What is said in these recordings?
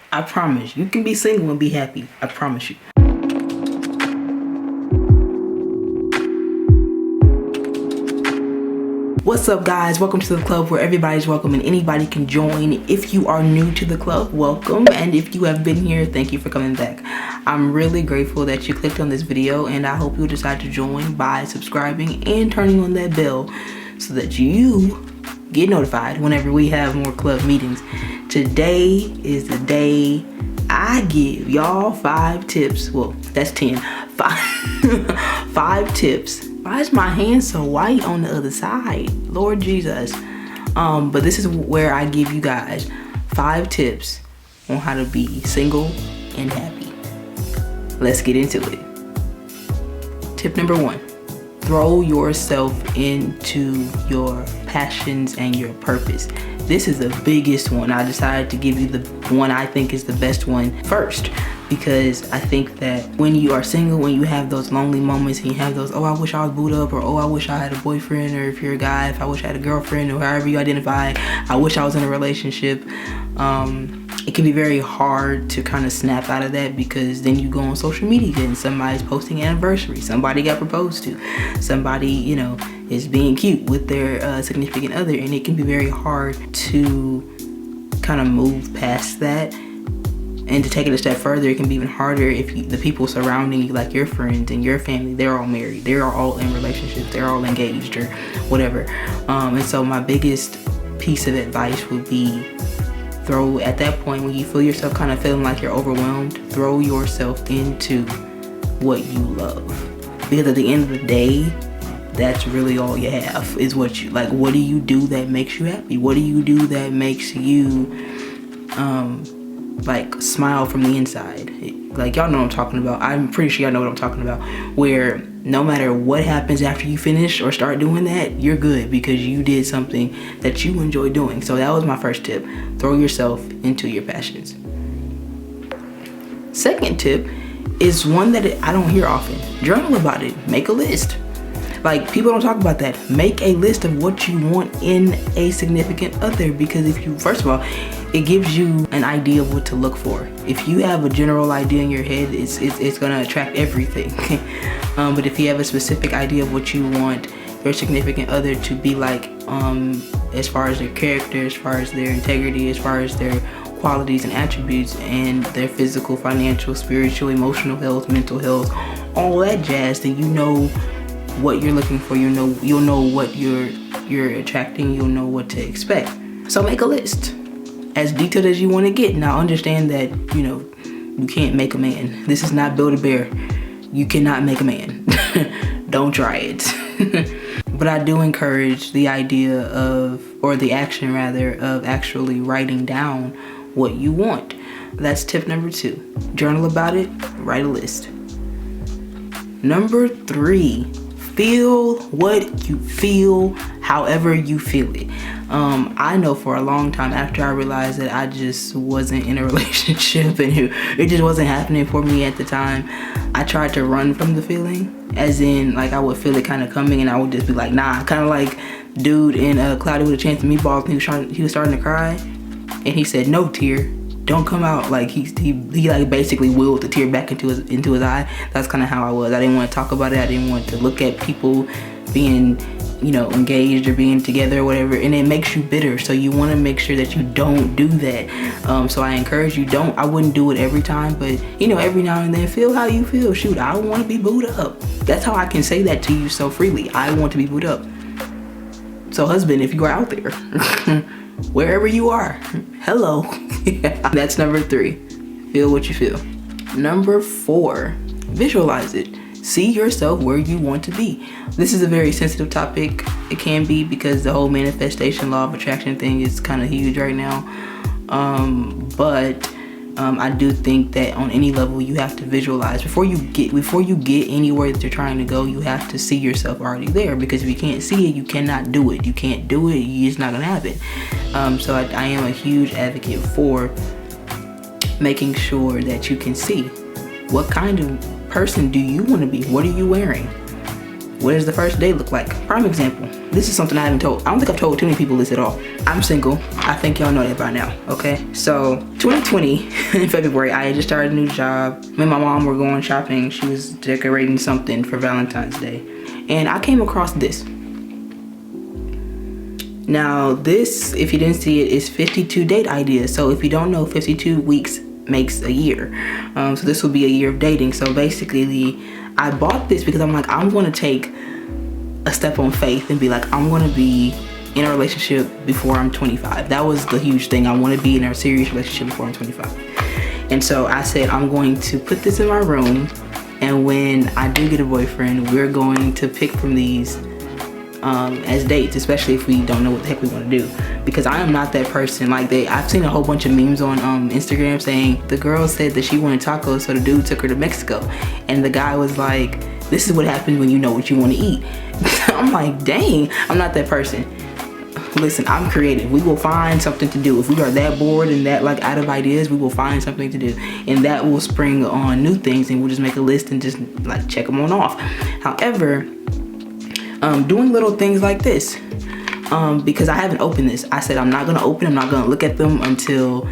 I promise. You can be single and be happy. I promise you. What's up, guys? Welcome to the club where everybody's welcome and anybody can join. If you are new to the club, welcome. And if you have been here, thank you for coming back. I'm really grateful that you clicked on this video, and I hope you'll decide to join by subscribing and turning on that bell so that you get notified whenever we have more club meetings. Today is the day I give y'all 5 tips. Well, that's 10. 5 tips. Why is my hand so white on the other side? Lord Jesus. But this is where I give you guys 5 tips on how to be single and happy. Let's get into it. Tip number 1. Throw yourself into your passions and your purpose. This is the biggest one. I decided to give you the one I think is the best one first, because I think that when you are single, when you have those lonely moments and you have those, oh, I wish I was booed up, or oh, I wish I had a boyfriend, or if you're a guy, if I wish I had a girlfriend, or however you identify, I wish I was in a relationship. It can be very hard to kind of snap out of that, because then you go on social media and somebody's posting anniversary, somebody got proposed to, somebody, you know, is being cute with their significant other, and it can be very hard to kind of move past that. And to take it a step further, it can be even harder if the people surrounding you, like your friends and your family, they're all married, they're all in relationships, they're all engaged or whatever. And so my biggest piece of advice would be, at that point when you feel yourself kind of feeling like you're overwhelmed, throw yourself into what you love. Because at the end of the day, that's really all you have, is what you like. What do you do that makes you happy? What do you do that makes you like smile from the inside? Like, y'all know what I'm talking about. I'm pretty sure y'all know what I'm talking about, where no matter what happens after you finish or start doing that, you're good because you did something that you enjoy doing. So that was my first tip. Throw yourself into your passions. Second tip is one that I don't hear often. Journal about it. Make a list. Like, people don't talk about that. Make a list of what you want in a significant other, because if you, first of all, it gives you an idea of what to look for. If you have a general idea in your head, it's gonna attract everything. But if you have a specific idea of what you want your significant other to be like, as far as their character, as far as their integrity, as far as their qualities and attributes, and their physical, financial, spiritual, emotional health, mental health, all that jazz, then you know what you're looking for. You'll know what you're attracting. You'll know what to expect. So make a list as detailed as you want to get. Now understand that, you know, you can't make a man. This is not Build-A-Bear. You cannot make a man. Don't try it. But I do encourage the idea of, or the action rather, of actually writing down what you want. That's tip number 2. Journal about it, write a list. Number 3, feel what you feel, however you feel it. I know for a long time, after I realized that I just wasn't in a relationship and it just wasn't happening for me at the time, I tried to run from the feeling. As in, like, I would feel it kind of coming and I would just be like, nah. Kind of like dude in Cloudy with a Chance of Meatballs, he was starting to cry and he said, no tear, don't come out. Like he like basically willed the tear back into his eye. That's kind of how I was. I didn't want to talk about it. I didn't want to look at people being, you know, engaged or being together or whatever, and it makes you bitter. So you want to make sure that you don't do that. So I encourage you, I wouldn't do it every time, but you know, every now and then, feel how you feel. Shoot, I want to be booed up. That's how I can say that to you so freely. I want to be booed up. So husband, if you are out there, wherever you are, hello. That's number 3. Feel what you feel. Number 4, visualize it. See yourself where you want to be. This is a very sensitive topic. It can be, because the whole manifestation, law of attraction thing is kind of huge right now. But I do think that on any level you have to visualize before you get anywhere that you're trying to go. You have to see yourself already there, because if you can't see it, you cannot do it. You can't do it, it's not gonna happen. So I am a huge advocate for making sure that you can see what kind of person do you want to be. What are you wearing? What does the first date look like? Prime example. This is something I haven't told. I don't think I've told too many people this at all. I'm single. I think y'all know that by now, okay? So 2020 in February, I had just started a new job. Me and my mom were going shopping. She was decorating something for Valentine's Day. And I came across this. Now this, if you didn't see it, is 52 date ideas. So if you don't know, 52 weeks makes a year. So this will be a year of dating. So basically, I bought this because I'm like, I'm gonna take a step on faith and be like, I'm gonna be in a relationship before I'm 25. That was the huge thing. I wanna be in a serious relationship before I'm 25. And so I said, I'm going to put this in my room, and when I do get a boyfriend, we're going to pick from these as dates, especially if we don't know what the heck we want to do. Because I am not that person. Like I've seen a whole bunch of memes on Instagram saying the girl said that she wanted tacos, so the dude took her to Mexico, and the guy was like, this is what happens when you know what you want to eat. I'm like, dang, I'm not that person. Listen, I'm creative. We will find something to do. If we are that bored and that like out of ideas, we will find something to do, and that will spring on new things, and we'll just make a list and just like check them on off. However, doing little things like this, because I haven't opened this. I said I'm not gonna open, I'm not gonna look at them until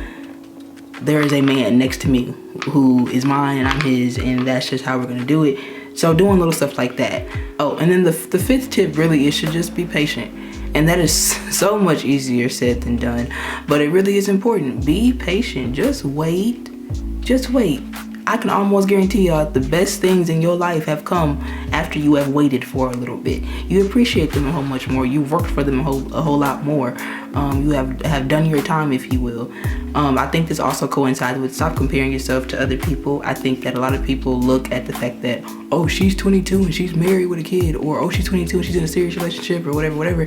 there is a man next to me who is mine and I'm his, and that's just how we're gonna do it. So doing little stuff like that. Oh, and then the fifth tip really is to just be patient. And that is so much easier said than done, but it really is important. Be patient, just wait, just wait. I can almost guarantee y'all the best things in your life have come after you have waited for a little bit. You appreciate them a whole much more. You've worked for them a whole lot more. You have done your time, if you will. I think this also coincides with stop comparing yourself to other people. I think that a lot of people look at the fact that, oh, she's 22 and she's married with a kid, or oh, she's 22 and she's in a serious relationship, or whatever.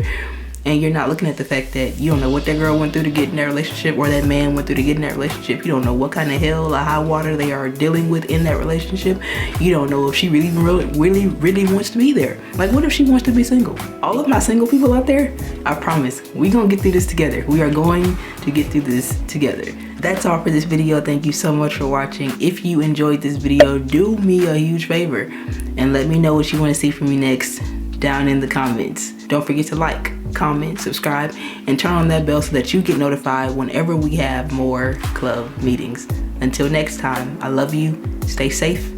And you're not looking at the fact that you don't know what that girl went through to get in that relationship, or that man went through to get in that relationship. You don't know what kind of hell or high water they are dealing with in that relationship. You don't know if she really wants to be there. Like, what if she wants to be single? All of my single people out there, I promise, we gonna get through this together. We are going to get through this together. That's all for this video. Thank you so much for watching. If you enjoyed this video, do me a huge favor and let me know what you want to see from me next down in the comments. Don't forget to like, comment, subscribe, and turn on that bell so that you get notified whenever we have more club meetings. Until next time, I love you, stay safe,